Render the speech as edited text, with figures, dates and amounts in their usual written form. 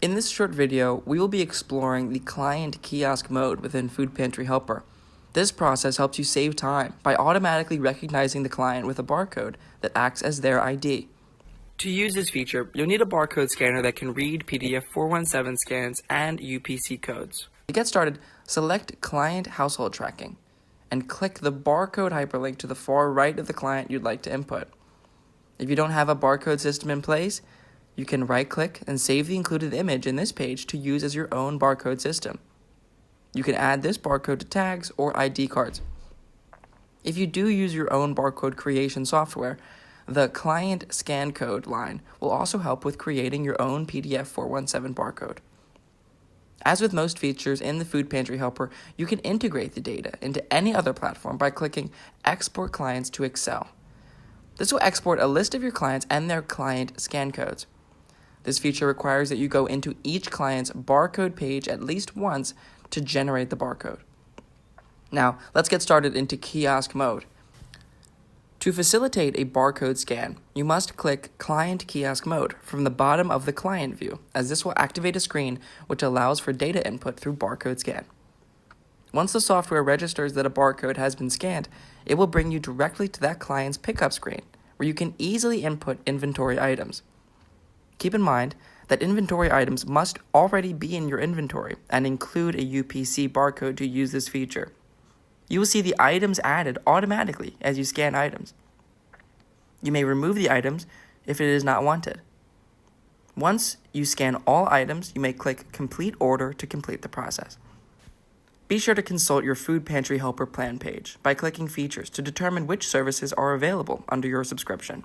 In this short video, we will be exploring the client kiosk mode within Food Pantry Helper. This process helps you save time by automatically recognizing the client with a barcode that acts as their ID. To use this feature, you'll need a barcode scanner that can read PDF 417 scans and UPC codes. To get started, select Client Household Tracking and click the barcode hyperlink to the far right of the client you'd like to input. If you don't have a barcode system in place, you can right-click and save the included image in this page to use as your own barcode system. You can add this barcode to tags or ID cards. If you do use your own barcode creation software, the client scan code line will also help with creating your own PDF 417 barcode. As with most features in the Food Pantry Helper, you can integrate the data into any other platform by clicking Export Clients to Excel. This will export a list of your clients and their client scan codes. This feature requires that you go into each client's barcode page at least once to generate the barcode. Now, let's get started into kiosk mode. To facilitate a barcode scan, you must click Client Kiosk Mode from the bottom of the client view, as this will activate a screen which allows for data input through barcode scan. Once the software registers that a barcode has been scanned, it will bring you directly to that client's pickup screen, where you can easily input inventory items. Keep in mind that inventory items must already be in your inventory and include a UPC barcode to use this feature. You will see the items added automatically as you scan items. You may remove the items if it is not wanted. Once you scan all items, you may click Complete Order to complete the process. Be sure to consult your Food Pantry Helper plan page by clicking Features to determine which services are available under your subscription.